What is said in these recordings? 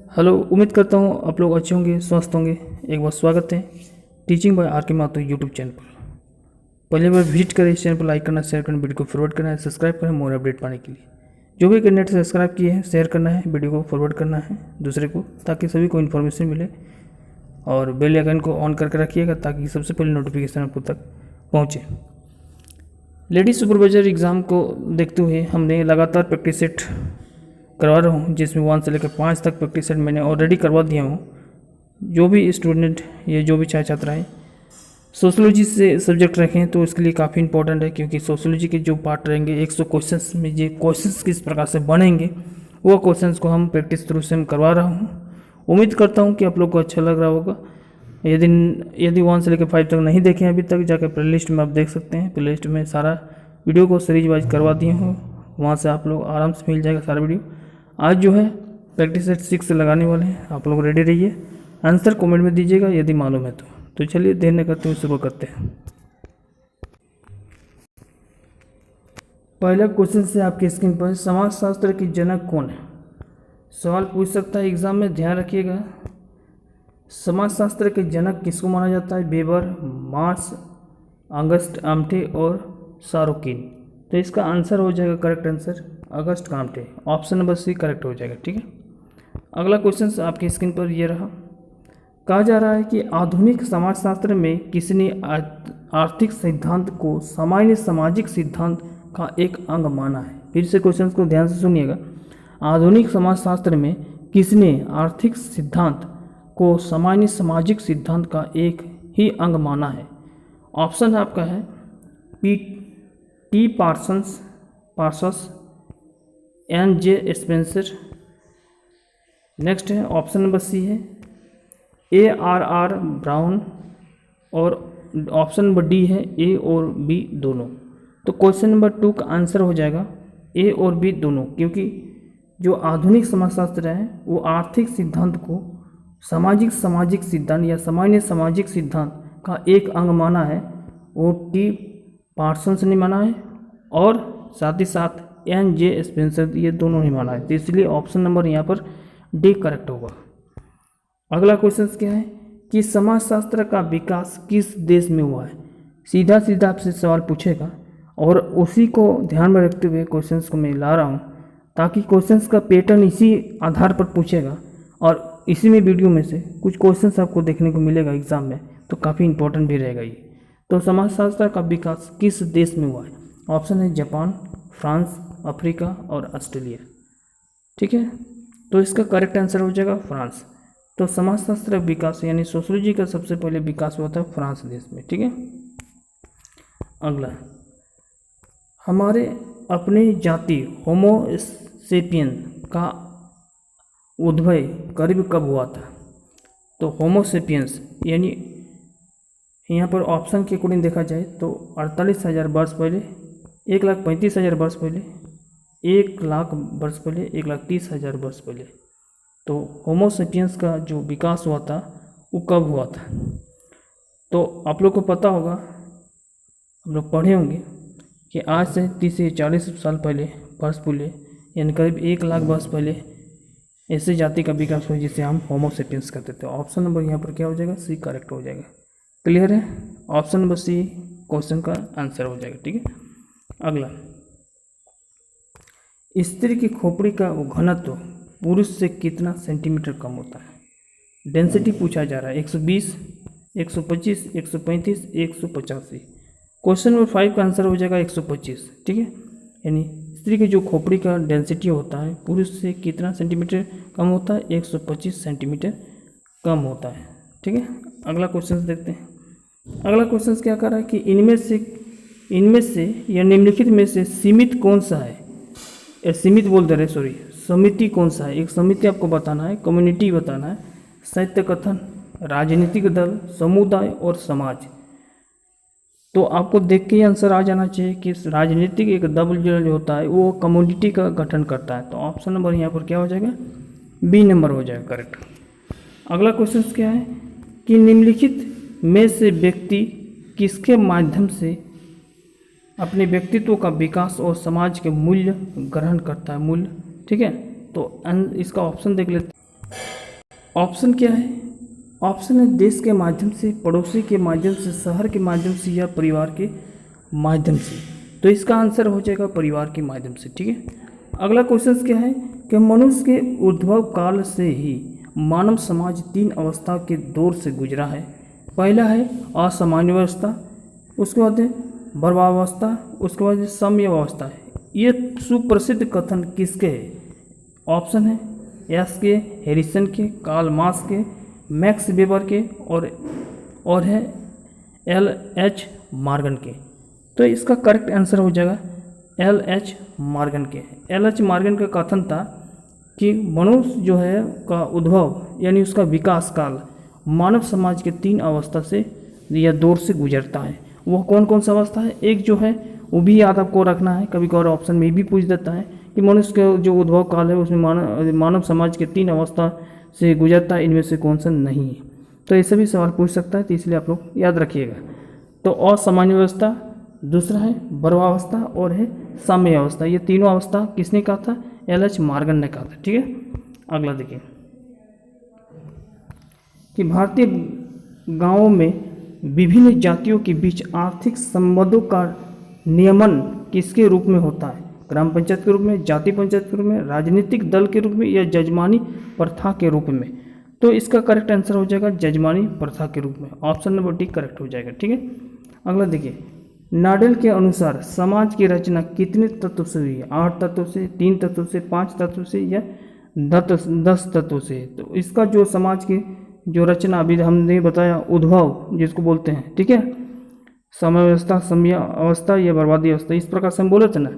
Hello, उम्मीद करता हूँ आप लोग अच्छे होंगे, स्वस्थ होंगे। एक बार स्वागत है टीचिंग बाय आर के माथुर यूट्यूब चैनल पर। पहले बार विजिट करें इस चैनल पर, लाइक करना, शेयर करना, वीडियो को फॉरवर्ड करना है, सब्सक्राइब करें मोर अपडेट पाने के लिए। जो भी कैंडिडेट सब्सक्राइब किए हैं, शेयर करना है, वीडियो को फॉरवर्ड करना है दूसरे को, ताकि सभी को इन्फॉर्मेशन मिले। और बेल आइकन को ऑन करके रखिएगा ताकि सबसे पहले नोटिफिकेशन आपको तक पहुँचे। लेडीज सुपरवाइजर एग्ज़ाम को देखते हुए हमने लगातार प्रैक्टिस सेट करवा रहा हूँ, जिसमें 1 से लेकर 5 तक प्रैक्टिस सेट मैंने ऑलरेडी करवा दिया हूँ। जो भी स्टूडेंट या जो भी छात्राएँ सोशोलॉजी से सब्जेक्ट रखें तो इसके लिए काफ़ी इंपॉर्टेंट है, क्योंकि सोशोलॉजी के जो पार्ट रहेंगे 100 क्वेश्चंस में ये क्वेश्चंस किस प्रकार से बनेंगे वो क्वेश्चंस को हम प्रैक्टिस थ्रू से करवा रहा हूँ। उम्मीद करता हूँ कि आप लोग को अच्छा लग रहा होगा। यदि 1 से लेकर 5 तक नहीं देखें अभी तक, जाकर प्ले लिस्ट में आप देख सकते हैं। प्ले लिस्ट में सारा वीडियो को सीरीज वाइज करवा दिए हूँ, वहाँ से आप लोग आराम से मिल जाएगा सारा वीडियो। आज जो है प्रैक्टिस सेट 6 से लगाने वाले हैं, आप लोग रेडी रहिए। आंसर कमेंट में दीजिएगा यदि मालूम है तो चलिए देर न करते हुए शुरू करते हैं। पहला क्वेश्चन से आपकी स्क्रीन पर, समाजशास्त्र की जनक कौन है? सवाल पूछ सकता है एग्जाम में, ध्यान रखिएगा। समाजशास्त्र के जनक किसको माना जाता है? वेबर, मार्क्स, अगस्ट आमटे और सारोकिन। तो इसका आंसर हो जाएगा, correct answer Auguste Comte, option number c correct हो जाएगा। ठीक है, अगला क्वेश्चन आपकी स्क्रीन पर ये रहा। कहा जा रहा है कि आधुनिक समाजशास्त्र में किसने आर्थिक सिद्धांत को सामान्य सामाजिक सिद्धांत का एक अंग माना है? फिर से क्वेश्चन को ध्यान से सुनिएगा। आधुनिक समाजशास्त्र में किसने आर्थिक सिद्धांत को सामान्य सामाजिक सिद्धांत का एक ही अंग माना है? ऑप्शन आपका है T Parsons, N J Spencer. Next है ऑप्शन नंबर सी है AR ब्राउन, और ऑप्शन नंबर डी है ए और बी दोनों। तो क्वेश्चन नंबर 2 का आंसर हो जाएगा ए और बी दोनों, क्योंकि जो आधुनिक समाजशास्त्र है वो आर्थिक सिद्धांत को सामाजिक सिद्धांत या सामान्य सामाजिक सिद्धांत का एक अंग माना है। वो टी पार्सन्स ने माना है और साथ ही साथ एन जे स्पेंसर, ये दोनों ने माना है। तो इसलिए ऑप्शन नंबर यहाँ पर डी करेक्ट होगा। अगला क्वेश्चन क्या है कि समाजशास्त्र का विकास किस देश में हुआ है? सीधा सीधा आपसे सवाल पूछेगा और उसी को ध्यान में रखते हुए क्वेश्चंस को मैं ला रहा हूँ, ताकि क्वेश्चंस का पैटर्न इसी आधार पर पूछेगा और इसी में वीडियो में से कुछ क्वेश्चंस आपको देखने को मिलेगा एग्जाम में, तो काफ़ी इंपॉर्टेंट भी रहेगा ये। तो समाजशास्त्र का विकास किस देश में हुआ है? ऑप्शन है जापान, फ्रांस, अफ्रीका और ऑस्ट्रेलिया। ठीक है, तो इसका करेक्ट आंसर हो जाएगा फ्रांस। तो समाजशास्त्र विकास यानी सोशोलॉजी का सबसे पहले विकास हुआ था फ्रांस देश में। ठीक है, अगला, हमारे अपने जाति होमो सेपियन का उद्भव करीब कब हुआ था? तो होमो सेपियंस यानी यहाँ पर ऑप्शन के अकॉर्डिंग देखा जाए तो 48,000 वर्ष पहले, 1,35,000 वर्ष पहले, 1,00,000 वर्ष पहले, 1,30,000 वर्ष पहले। तो होमो सेपियंस का जो विकास हुआ था वो कब हुआ था? तो आप लोग को पता होगा, हम लोग पढ़े होंगे कि आज से 30 से 40 साल पहले वर्ष पहले, यानी करीब 1,00,000 वर्ष पहले ऐसे जाति का विकास हुआ जिसे हम होमो सेपियंस कहते थे। ऑप्शन नंबर यहाँ पर क्या हो जाएगा? सी करेक्ट हो जाएगा। क्लियर है? ऑप्शन नंबर सी क्वेश्चन का आंसर हो जाएगा। ठीक है, अगला, स्त्री की खोपड़ी का घनत्व पुरुष से कितना सेंटीमीटर कम होता है? डेंसिटी पूछा जा रहा है, 120, 125, 135, 185। क्वेश्चन नंबर 5 का आंसर हो जाएगा 125। ठीक है, यानी स्त्री की जो खोपड़ी का डेंसिटी होता है पुरुष से कितना सेंटीमीटर कम होता है? 125 सेंटीमीटर कम होता है। ठीक है, अगला क्वेश्चन देखते हैं। अगला क्वेश्चन क्या कर रहा है कि इनमें से या निम्नलिखित में से सीमित कौन सा है? सीमित बोल दे रहे, सॉरी, समिति कौन सा है? एक समिति आपको बताना है, कम्युनिटी बताना है, साहित्य कथन, राजनीतिक दल, समुदाय और समाज। तो आपको देख के ही आंसर आ जाना चाहिए कि राजनीतिक एक दल जो होता है वो कम्युनिटी का गठन करता है। तो ऑप्शन नंबर यहाँ पर क्या हो जाएगा? बी नंबर हो जाएगा करेक्ट। अगला क्वेश्चन क्या है कि निम्नलिखित में से व्यक्ति किसके माध्यम से अपने व्यक्तित्व का विकास और समाज के मूल्य ग्रहण करता है? मूल्य। ठीक है, तो इसका ऑप्शन देख लेते हैं। ऑप्शन क्या है? ऑप्शन है देश के माध्यम से, पड़ोसी के माध्यम से, शहर के माध्यम से या परिवार के माध्यम से। तो इसका आंसर हो जाएगा परिवार के माध्यम से। ठीक है, अगला क्वेश्चन क्या है कि मनुष्य के उद्भव काल से ही मानव समाज 3 अवस्था के दौर से गुजरा है। पहला है असामान्य अवस्था, उसके बाद है गर्भावस्था, उसके बाद साम्य अवस्था है। ये सुप्रसिद्ध कथन किसके है? ऑप्शन है एस के, हैरिसन के, कार्ल मार्क्स के, मैक्स वेबर के और है LH मॉर्गन के। तो इसका करेक्ट आंसर हो जाएगा LH मॉर्गन के। LH मॉर्गन का कथन था कि मनुष्य जो है का उद्भव यानी उसका विकास काल मानव समाज के 3 अवस्था से या दौर से गुजरता है। वह कौन कौन सा अवस्था है? एक जो है वो भी याद आपको रखना है, कभी कभार ऑप्शन में भी पूछ देता है कि मनुष्य का जो उद्भव काल है उसमें मानव समाज के 3 अवस्था से गुजरता है, इनमें से कौन सा नहीं है। तो ऐसे भी सवाल पूछ सकता है, तो इसलिए आप लोग याद रखिएगा। तो असामान्य अवस्था, दूसरा है गर्भावस्था और है साम्य अवस्था। ये तीनों अवस्था किसने कहा था? LH मॉर्गन ने कहा था। ठीक है, अगला देखिए कि भारतीय गांवों में विभिन्न जातियों के बीच आर्थिक संबंधों का नियमन किसके रूप में होता है? ग्राम पंचायत के रूप में, जाति पंचायत के रूप में, राजनीतिक दल के रूप में या जजमानी प्रथा के रूप में? तो इसका करेक्ट आंसर हो जाएगा जजमानी प्रथा के रूप में। ऑप्शन नंबर डी करेक्ट हो जाएगा। ठीक है, अगला देखिए नाडेल के अनुसार समाज की रचना कितने तत्व से हुई है? 8 तत्वों से, 3 तत्वों से, 5 तत्वों से या 10 तत्वों से? तो इसका जो समाज की जो रचना अभी हमने बताया, उद्भव जिसको बोलते हैं, ठीक है, समय व्यवस्था, समय अवस्था या बर्बादी अवस्था, इस प्रकार से हम बोले थे ना,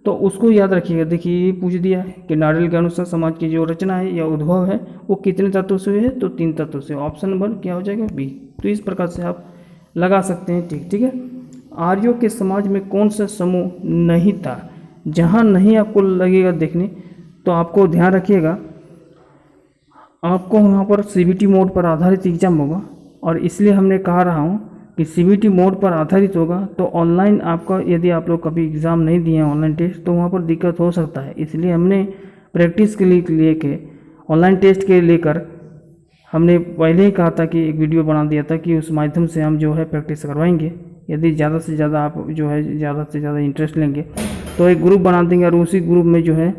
तो उसको याद रखिएगा। देखिए ये पूछ दिया है कि नाडेल के अनुसार समाज की जो रचना है या उद्भव है वो कितने तत्वों से हुई है? तो 3 तत्वों से। ऑप्शन नंबर क्या हो जाएगा? बी। तो इस प्रकार से आप लगा सकते हैं। ठीक है, आर्यों के समाज में कौन सा समूह नहीं था? जहाँ नहीं आपको लगेगा देखने, तो आपको ध्यान रखिएगा, आपको वहाँ पर CBT मोड पर आधारित एग्जाम होगा, और इसलिए हमने कहा रहा हूँ कि CBT मोड पर आधारित होगा। तो ऑनलाइन आपका यदि आप लोग कभी एग्ज़ाम नहीं दिए हैं ऑनलाइन टेस्ट, तो वहाँ पर दिक्कत हो सकता है। इसलिए हमने प्रैक्टिस के लिए लेके ऑनलाइन टेस्ट के लेकर हमने पहले ही कहा था कि एक वीडियो बना दिया था कि उस माध्यम से हम जो है प्रैक्टिस करवाएंगे। यदि ज़्यादा से ज़्यादा आप जो है ज़्यादा से ज़्यादा इंटरेस्ट लेंगे तो एक ग्रुप बना देंगे और उसी ग्रुप में जो है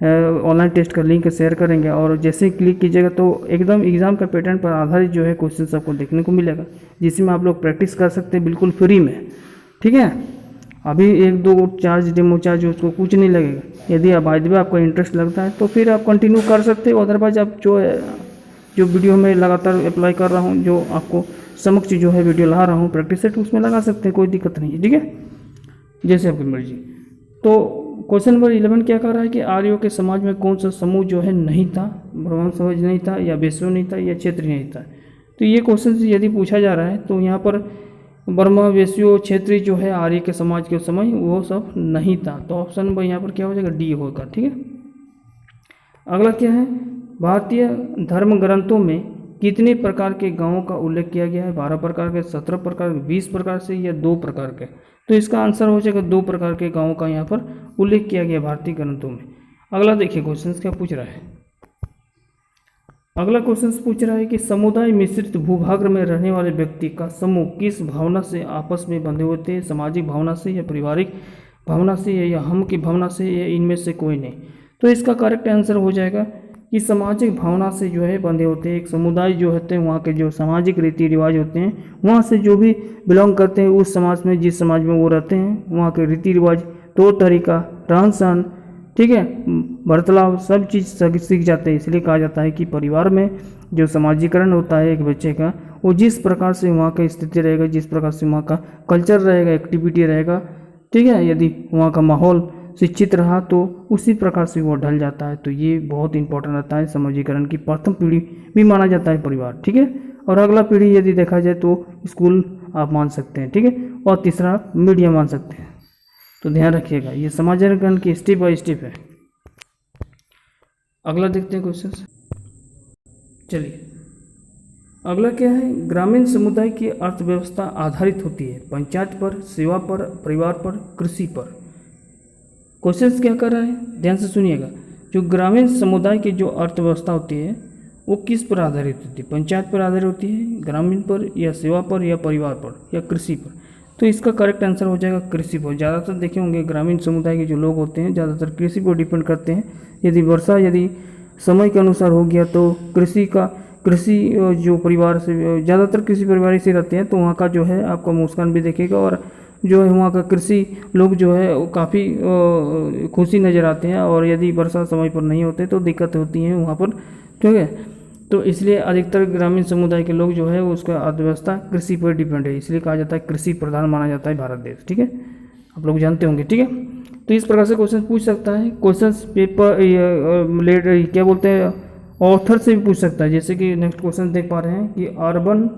ऑनलाइन टेस्ट का लिंक शेयर करेंगे, और जैसे ही क्लिक कीजिएगा तो एकदम एग्ज़ाम का पैटर्न पर आधारित जो है क्वेश्चन आपको देखने को मिलेगा, जिसमें आप लोग प्रैक्टिस कर सकते हैं बिल्कुल फ्री में। ठीक है, अभी 1-2 चार्ज डेमो चार्ज उसको कुछ नहीं लगेगा। यदि आप बाय द वे आपको इंटरेस्ट लगता है तो फिर आप कंटिन्यू कर सकते हो, अदरवाइज आप जो वीडियो में लगातार अप्लाई कर रहा हूँ, जो आपको समक्ष जो है वीडियो ला रहा हूँ प्रैक्टिस सेट, उसमें लगा सकते हैं, कोई दिक्कत नहीं है। ठीक है, जैसे आपकी मर्जी। तो क्वेश्चन नंबर 11 क्या कर रहा है कि आर्यों के समाज में कौन सा समूह जो है नहीं था? ब्राह्मण समाज नहीं था, या वैश्य नहीं था, या क्षेत्रीय नहीं था? तो ये क्वेश्चन यदि पूछा जा रहा है तो यहाँ पर ब्रह्म, वैश्य, क्षेत्रीय जो है आर्य के समाज के समय वो सब नहीं था। तो ऑप्शन नंबर यहाँ पर क्या हो जाएगा? डी होगा। ठीक है, अगला क्या है? भारतीय धर्म ग्रंथों में कितने प्रकार के गांवों का उल्लेख किया गया है? 12 प्रकार के, 17 प्रकार के, 20 प्रकार से, या 2 प्रकार के? तो इसका आंसर हो जाएगा 2 प्रकार के गांवों का यहाँ पर उल्लेख किया गया भारतीय ग्रंथों में। अगला देखिए क्वेश्चन क्या पूछ रहा है। अगला क्वेश्चन पूछ रहा है कि समुदाय मिश्रित भूभाग में रहने वाले व्यक्ति का समूह किस भावना से आपस में बंधे होते हैं? सामाजिक भावना से, या पारिवारिक भावना से, या हम की भावना से, या इनमें से कोई नहीं? तो इसका करेक्ट आंसर हो जाएगा कि सामाजिक भावना से जो है बंधे होते हैं। एक समुदाय जो होते हैं वहाँ के जो सामाजिक रीति रिवाज होते हैं, वहाँ से जो भी बिलोंग करते हैं उस समाज में, जिस समाज में वो रहते हैं, वहाँ के रीति रिवाज, तौर तरीका, रहन सहन, ठीक है, बर्ताव, सब चीज़ सीख जाते हैं। इसलिए कहा जाता है कि परिवार में जो समाजीकरण होता है एक बच्चे का, वो जिस प्रकार से वहाँ का स्थिति रहेगा, जिस प्रकार से वहाँ का कल्चर रहेगा, एक्टिविटी रहेगा, ठीक है, यदि वहाँ का माहौल शिक्षित रहा तो उसी प्रकार से वो ढल जाता है। तो ये बहुत इंपॉर्टेंट रहता है। समाजीकरण की प्रथम पीढ़ी भी माना जाता है परिवार। ठीक है, और अगला पीढ़ी यदि देखा जाए तो स्कूल आप मान सकते हैं। ठीक है, और तीसरा मीडिया मान सकते हैं। तो ध्यान रखिएगा, ये समाजीकरण की स्टेप बाय स्टेप है। अगला देखते हैं क्वेश्चन। चलिए अगला क्या है? ग्रामीण समुदाय की अर्थव्यवस्था आधारित होती है पंचायत पर, सेवा पर, परिवार पर, कृषि पर। क्वेश्चन क्या कर रहा है, ध्यान से सुनिएगा। जो ग्रामीण समुदाय की जो अर्थव्यवस्था होती है वो किस पर आधारित होती है? पंचायत पर आधारित होती है, ग्रामीण पर, या सेवा पर, या परिवार पर, या कृषि पर? तो इसका करेक्ट आंसर हो जाएगा कृषि पर। ज़्यादातर देखे होंगे ग्रामीण समुदाय के जो लोग होते हैं ज़्यादातर कृषि पर डिपेंड करते हैं। यदि समय के अनुसार हो गया तो कृषि जो परिवार से ज़्यादातर कृषि परिवार से रहते हैं, तो वहाँ का जो है आपका मुस्कान भी देखेगा, और जो है वहाँ का कृषि लोग जो है वो काफ़ी खुशी नज़र आते हैं। और यदि वर्षा समय पर नहीं होते तो दिक्कत होती है वहाँ पर, ठीक है। तो इसलिए अधिकतर ग्रामीण समुदाय के लोग जो है उसका अर्थव्यवस्था कृषि पर डिपेंड है, इसलिए कहा जाता है कृषि प्रधान माना जाता है भारत देश, ठीक है। आप लोग जानते होंगे, ठीक है। तो इस प्रकार से क्वेश्चन पूछ सकता है। क्वेश्चन पेपर क्या बोलते हैं, ऑथर से भी पूछ सकता है। जैसे कि नेक्स्ट क्वेश्चन देख पा रहे हैं कि अर्बन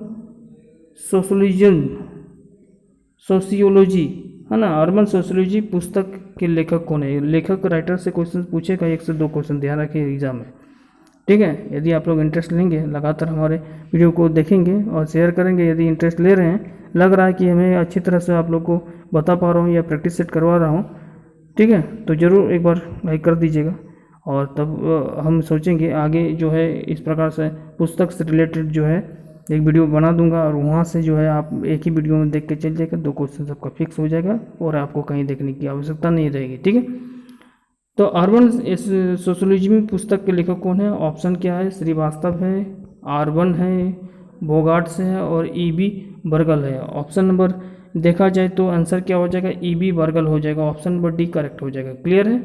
सोशियोलॉजी है ना, अर्बन सोशियोलॉजी पुस्तक के लेखक कौन है? लेखक राइटर से क्वेश्चन पूछेगा, 1 से 2 क्वेश्चन, ध्यान रखिए एग्जाम में, ठीक है। यदि आप लोग इंटरेस्ट लेंगे, लगातार हमारे वीडियो को देखेंगे और शेयर करेंगे, यदि इंटरेस्ट ले रहे हैं, लग रहा है कि हमें अच्छी तरह से आप लोग को बता पा रहा हूँ या प्रैक्टिस सेट करवा रहा हूँ, ठीक है, तो ज़रूर एक बार लाइक कर दीजिएगा। और तब हम सोचेंगे आगे जो है इस प्रकार से पुस्तक से रिलेटेड जो है एक वीडियो बना दूंगा, और वहाँ से जो है आप एक ही वीडियो में देख के चल जाएगा, 2 क्वेश्चन आपका फिक्स हो जाएगा और आपको कहीं देखने की आवश्यकता नहीं रहेगी, ठीक है। तो अर्बन सोशियोलॉजी में पुस्तक के लेखक कौन है? ऑप्शन क्या है? श्रीवास्तव है, आर्बन है, बोगार्ट्स है, और E.B. बर्गल है। ऑप्शन नंबर देखा जाए तो आंसर क्या हो जाएगा? E.B. बर्गल हो जाएगा। ऑप्शन नंबर डी करेक्ट हो जाएगा। क्लियर है?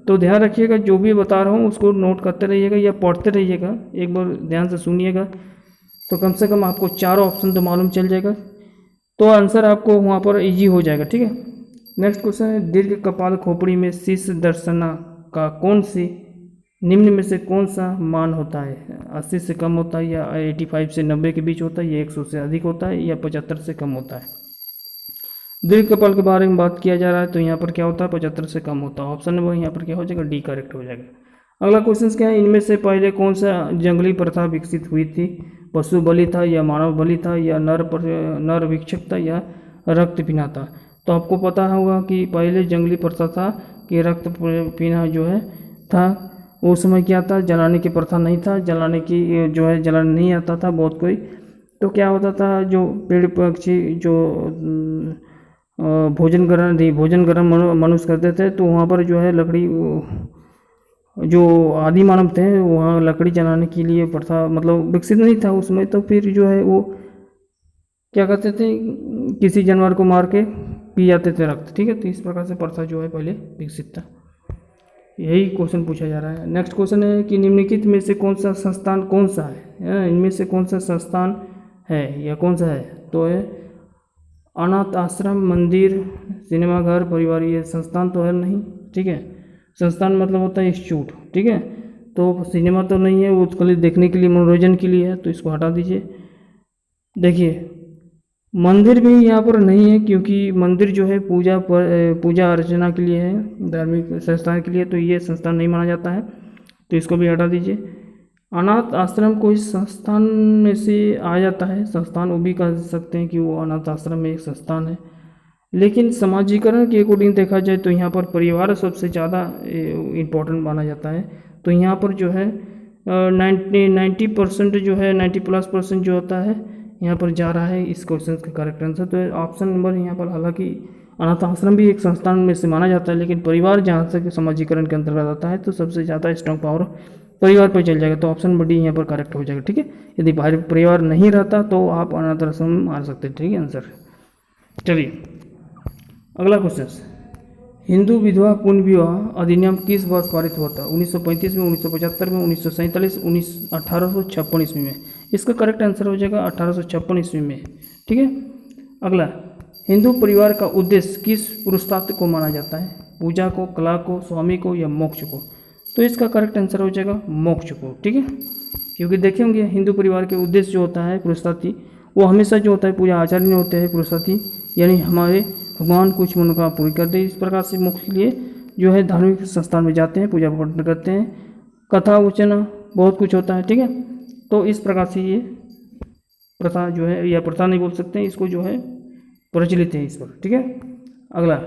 तो ध्यान रखिएगा, जो भी बता रहा हूँ उसको नोट करते रहिएगा या पढ़ते रहिएगा, एक बार ध्यान से सुनिएगा, तो कम से कम आपको 4 ऑप्शन तो मालूम चल जाएगा, तो आंसर आपको वहाँ पर इजी हो जाएगा, ठीक है। नेक्स्ट क्वेश्चन है, दीर्घ कपाल खोपड़ी में शीर्ष दर्शना का कौन सी निम्न में से कौन सा मान होता है? 80 से कम होता है, या 85 से 90 के बीच होता है, या 100 से अधिक होता है, या 75 से कम होता है? दीर्घ कपाल के बारे में बात किया जा रहा है, तो यहाँ पर क्या होता है? 75 से कम होता है। ऑप्शन नंबर यहाँ पर क्या हो जाएगा? डी करेक्ट हो जाएगा। अगला क्वेश्चन क्या है, इनमें से पहले कौन सा जंगली प्रथा विकसित हुई थी? पशु बलि था, या मानव बलि था, या नर भिक्षक था, या रक्त पीना था? तो आपको पता होगा कि पहले जंगली प्रथा था कि रक्त पीना जो है था। उस समय क्या था? जलाने की प्रथा नहीं था, जलाने की जो है जलाने नहीं आता था बहुत कोई। तो क्या होता था, जो पेड़ पक्षी जो भोजन ग्रहण मनुष्य करते थे, तो वहाँ पर जो है लकड़ी, जो आदि मानव थे वहाँ लकड़ी जलाने के लिए प्रथा मतलब विकसित नहीं था उसमें। तो फिर जो है वो क्या करते थे, किसी जानवर को मार के पी जाते थे रक्त, ठीक है। तो इस प्रकार से प्रथा जो है पहले विकसित था। यही क्वेश्चन पूछा जा रहा है। नेक्स्ट क्वेश्चन है कि निम्नलिखित में से कौन सा संस्थान कौन सा है? इनमें से कौन सा संस्थान है या कौन सा है? तो है अनाथ आश्रम, मंदिर, सिनेमाघर, परिवार। ये संस्थान तो है नहीं, ठीक है। संस्थान मतलब होता है इंस्टीट्यूट, ठीक है। तो सिनेमा तो नहीं है, वो उसके लिए देखने के लिए, मनोरंजन के लिए है, तो इसको हटा दीजिए। देखिए मंदिर भी यहाँ पर नहीं है, क्योंकि मंदिर जो है पूजा अर्चना के लिए है, धार्मिक संस्थान के लिए, तो ये संस्थान नहीं माना जाता है, तो इसको भी हटा दीजिए। अनाथ आश्रम को इस संस्थान में से आ जाता है, संस्थान वो भी कह सकते हैं कि वो अनाथ आश्रम में एक संस्थान है। लेकिन समाजीकरण के अकॉर्डिंग देखा जाए तो यहाँ पर परिवार सबसे ज़्यादा इम्पोर्टेंट माना जाता है। तो यहाँ पर जो है 90% जो है 90+% जो होता है यहाँ पर जा रहा है इस क्वेश्चन का करेक्ट आंसर। तो ऑप्शन नंबर यहाँ पर, हालांकि अनाथ आश्रम भी एक संस्थान में से माना जाता है, लेकिन परिवार जहाँ तक समाजीकरण के अंतर्गत आता है, तो सबसे ज़्यादा स्ट्रॉन्ग पावर परिवार पर चल जाएगा। तो ऑप्शन नंबर डी यहाँ पर करेक्ट हो जाएगा, ठीक है। यदि परिवार नहीं रहता तो आप अनाथ आश्रम में मार सकते हैं, ठीक है आंसर। चलिए अगला क्वेश्चन, हिंदू विधवा पुनः विवाह अधिनियम किस वर्ष पारित हुआ था? 1935 में, 1975 में, 1947, 1856 ईस्वी में? इसका करेक्ट आंसर हो जाएगा 1856 ईस्वी में, ठीक है। अगला, हिंदू परिवार का उद्देश्य किस पुरुषार्थ को माना जाता है? पूजा को, कला को, स्वामी को, या मोक्ष को? तो इसका करेक्ट आंसर हो जाएगा मोक्ष को, ठीक है। क्योंकि देखे होंगे हिंदू परिवार के उद्देश्य जो होता है पुरुषार्थी, वो हमेशा जो होता है पूजा आचार्य होते हैं पुरुषार्थी, यानी हमारे भगवान कुछ मनोकामना पूरी कर दे। इस प्रकार से मोक्ष के लिए जो है धार्मिक संस्थान में जाते हैं, पूजा पाठ करते हैं, कथा वचन बहुत कुछ होता है, ठीक है। तो इस प्रकार से ये प्रथा जो है, या प्रथा नहीं बोल सकते हैं इसको, जो है प्रचलित है इस पर, ठीक है। अगला,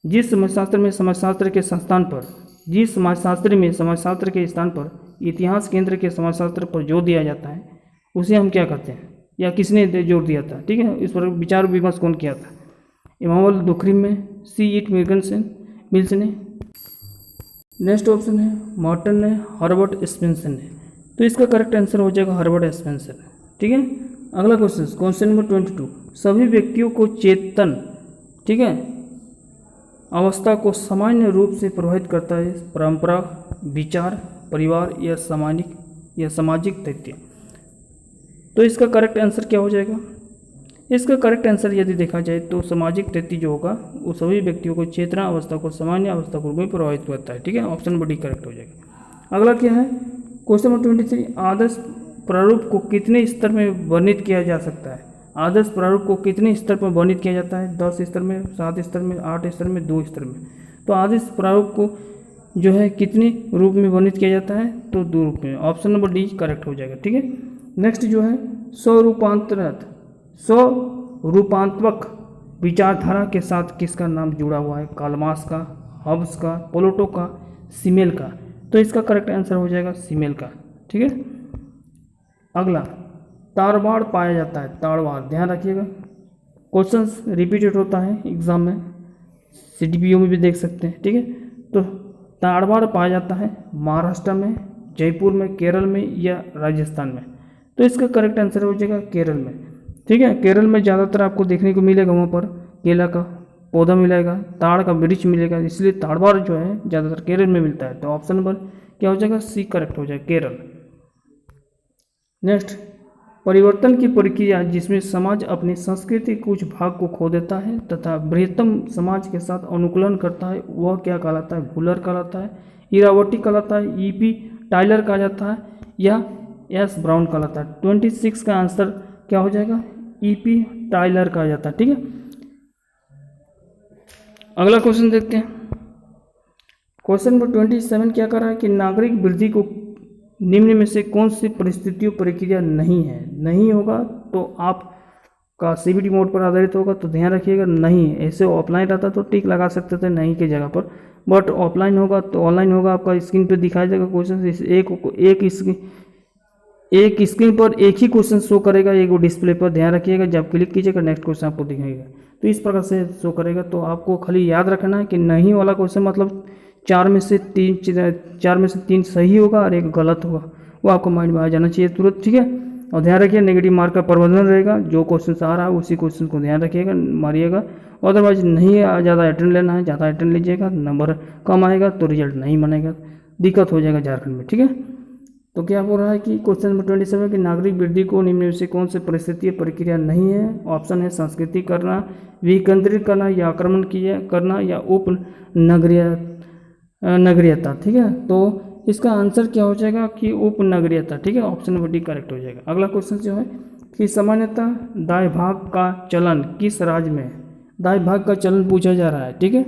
जिस समाजशास्त्र में समाजशास्त्र के स्थान पर इतिहास केंद्र के समाजशास्त्र पर जोर दिया जाता है उसे हम क्या कहते हैं, या किसने जोर दिया था, ठीक है, इस पर विचार विमर्श कौन किया था, इमामुल दुखरी में, सी इट मिल्स ने, नेक्स्ट ऑप्शन है मॉर्टन ने, हर्बर्ट स्पेंसर ने। तो इसका करेक्ट आंसर हो जाएगा हर्बर्ट स्पेंसर, ठीक है। अगला क्वेश्चन नंबर 22, सभी व्यक्तियों को चेतन, ठीक है, अवस्था को सामान्य रूप से प्रभावित करता है परंपरा, विचार, परिवार या सामाजिक तथ्य। तो इसका करेक्ट आंसर क्या हो जाएगा? इसका करेक्ट आंसर यदि देखा जाए तो सामाजिक तथ्य जो होगा वो सभी व्यक्तियों को चेतना अवस्था को सामान्य अवस्था के रूप में प्रभावित करता है, ठीक है, ऑप्शन बी करेक्ट हो जाएगा। अगला क्या है, क्वेश्चन नंबर 23, आदर्श प्रारूप को कितने स्तर में वर्णित किया जा सकता है? आदर्श प्रारूप को कितने स्तर पर वर्णित किया जाता है? 10 स्तर में, 7 स्तर में, 8 स्तर में, 2 स्तर में। तो आदर्श प्रारूप को जो है कितने रूप में वर्णित किया जाता है? तो 2 रूप में, ऑप्शन नंबर डी करेक्ट हो जाएगा, ठीक है। नेक्स्ट जो है स्वरूपात्मक विचारधारा के साथ किसका नाम जुड़ा हुआ है? काल्मास का, हब्स का, प्लेटो का, सिमेल का। तो इसका करेक्ट आंसर हो जाएगा सिमेल का, ठीक है। अगला ताड़वाड़ पाया जाता है, ताड़वाड़ ध्यान रखिएगा, क्वेश्चंस रिपीटेड होता है एग्जाम में, CDPO में भी देख सकते हैं, ठीक है। तो ताड़वाड़ पाया जाता है महाराष्ट्र में, जयपुर में, केरल में या राजस्थान में। तो इसका करेक्ट आंसर हो जाएगा केरल में, ठीक है। केरल में ज़्यादातर आपको देखने को मिलेगा, वहाँ पर केला का पौधा मिलेगा, ताड़ का वृक्ष मिलेगा, इसलिए ताड़वाड़ जो है ज़्यादातर केरल में मिलता है। तो ऑप्शन नंबर क्या हो जाएगा? सी करेक्ट हो जाएगा, केरल। नेक्स्ट, परिवर्तन की प्रक्रिया जिसमें समाज अपनी संस्कृति कुछ भाग को खो देता है तथा बृहत्तम समाज के साथ अनुकूलन करता है, वह क्या कहलाता है? भूलर कहलाता है, इरावटी कहलाता है, EP टाइलर कहा जाता है या S ब्राउन कहलाता है। 26 का आंसर क्या हो जाएगा? EP टाइलर कहा जाता है, ठीक है। अगला क्वेश्चन देखते हैं, क्वेश्चन नंबर 27 क्या कर रहा है कि नागरिक वृद्धि को निम्न में से कौन सी परिस्थितियों प्रक्रिया नहीं है? नहीं होगा तो आपका CBT मोड पर आधारित होगा, तो ध्यान रखिएगा नहीं है। ऐसे ऑफलाइन रहता तो टिक लगा सकते थे नहीं की जगह पर, बट ऑफलाइन होगा तो ऑनलाइन होगा, आपका स्क्रीन पर दिखाया जाएगा क्वेश्चन, एक स्क्रीन पर एक ही क्वेश्चन शो करेगा, एक डिस्प्ले पर, ध्यान रखिएगा। जब क्लिक कीजिएगा नेक्स्ट क्वेश्चन आपको दिखाएगा, तो इस प्रकार से शो करेगा। तो आपको खाली याद रखना है कि नहीं वाला क्वेश्चन मतलब 4 में से 3 सही होगा और 1 गलत होगा, वो आपको माइंड में आ जाना चाहिए तुरंत, ठीक है। और ध्यान रखिए नेगेटिव मार्क का प्रबंधन रहेगा, जो क्वेश्चन आ रहा है उसी क्वेश्चन को ध्यान रखिएगा, मारिएगा। अदरवाइज नहीं ज़्यादा अटेंड लेना है, ज़्यादा अटेंड लीजिएगा, नंबर कम आएगा तो रिजल्ट नहीं बनेगा, दिक्कत हो जाएगा झारखंड में, ठीक है। तो क्या बोल रहा है कि क्वेश्चन नंबर 27 की नागरिक वृद्धि को निम्न में से कौन से परिस्थितीय प्रक्रिया नहीं है? ऑप्शन है संस्कृति करना, विकेंद्रित करना या आक्रमण करना या उप नगरीयता, ठीक है। तो इसका आंसर क्या हो जाएगा कि उपनगरीयता, ठीक है, ऑप्शन नंबर डी करेक्ट हो जाएगा। अगला क्वेश्चन जो है कि सामान्यतः दाय भाग का चलन किस राज्य में? दाय भाग का चलन पूछा जा रहा है, ठीक है।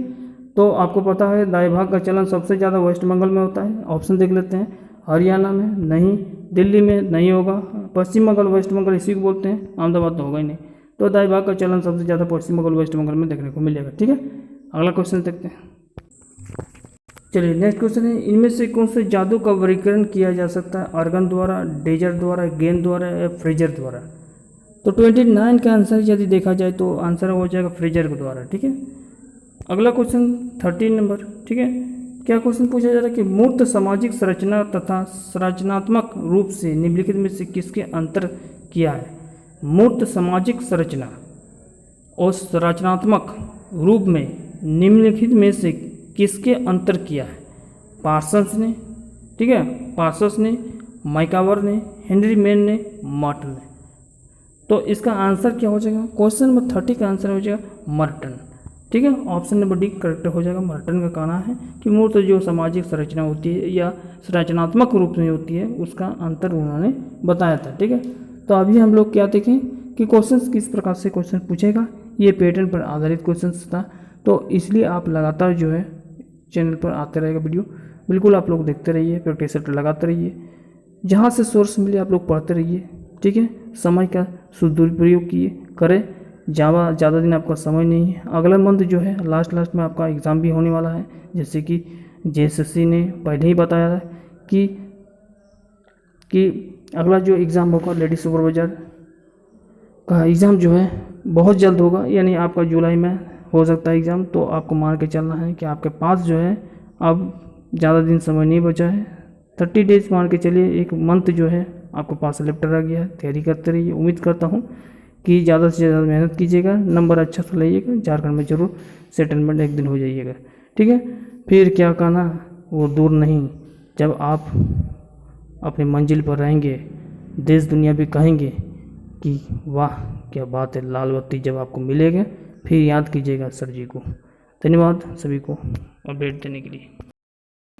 तो आपको पता है दाय भाग का चलन सबसे ज़्यादा वेस्ट बंगाल में होता है, ऑप्शन देख लेते हैं। हरियाणा में नहीं, दिल्ली में नहीं होगा, पश्चिम बंगाल, वेस्ट बंगाल इसी को बोलते हैं, अहमदाबाद तो होगा ही नहीं। तो दाय भाग का चलन सबसे ज़्यादा पश्चिम बंगाल, वेस्ट बंगाल में देखने को मिलेगा, ठीक है। अगला क्वेश्चन देखते हैं, चलिए नेक्स्ट क्वेश्चन है, इनमें से कौन से जादू का वर्गीकरण किया जा सकता है? आर्गन द्वारा, डेजर द्वारा, गेंद द्वारा या फ्रेजर द्वारा? तो 29 का आंसर यदि देखा जाए तो आंसर हो जाएगा फ्रेजर के द्वारा, ठीक है। अगला क्वेश्चन 13 नंबर, ठीक है, क्या क्वेश्चन पूछा जा रहा है कि मूर्त सामाजिक संरचना तथा संरचनात्मक रूप से निम्नलिखित में से किसके अंतर किया है? मूर्त सामाजिक संरचना और संरचनात्मक रूप में निम्नलिखित में से किसके अंतर किया है? पार्सन्स ने, ठीक है, पार्सन्स ने, मैकावर ने, हेनरी मैन ने, मर्टन ने। तो इसका आंसर क्या हो जाएगा? क्वेश्चन नंबर 30 का आंसर हो जाएगा मर्टन, ठीक है, ऑप्शन नंबर डी करेक्ट हो जाएगा। मर्टन का कहना है कि मूर्त जो सामाजिक संरचना होती है या संरचनात्मक रूप में होती है उसका अंतर उन्होंने बताया था, ठीक है। तो अभी हम लोग क्या देखें कि क्वेश्चंस किस प्रकार से क्वेश्चन पूछेगा, ये पैटर्न पर आधारित क्वेश्चंस था, तो इसलिए आप लगातार जो है चैनल पर आते रहेगा वीडियो, बिल्कुल आप लोग देखते रहिए, प्रैक्टिस लगाते रहिए, जहाँ से सोर्स मिले आप लोग पढ़ते रहिए, ठीक है। समय का सदुपयोग करें, ज़्यादा दिन आपका समय नहीं है। अगला मंथ जो है लास्ट में आपका एग्ज़ाम भी होने वाला है, जैसे कि JSSC ने पहले ही बताया है कि कि अगला जो एग्ज़ाम होगा लेडी सुपरवाइज़र का एग्ज़ाम जो है बहुत जल्द होगा, यानी आपका जुलाई में हो सकता है एग्ज़ाम। तो आपको मान के चलना है कि आपके पास जो है अब ज़्यादा दिन समय नहीं बचा है, 30 डेज़ मान के चलिए, एक मंथ जो है आपके पास लेफ्ट रह गया है। तैयारी करते रहिए। उम्मीद करता हूँ कि ज़्यादा से ज़्यादा मेहनत कीजिएगा, नंबर अच्छा से लाइएगा, झारखंड में ज़रूर सेटलमेंट एक दिन हो जाइएगा। ठीक है, फिर क्या कहना, वो दूर नहीं, जब आप अपनी मंजिल पर रहेंगे, देश दुनिया भी कहेंगे कि वाह क्या बात है, लाल बत्ती जब आपको मिलेगा, फिर याद कीजिएगा सर जी को। धन्यवाद सभी को अपडेट देने के लिए।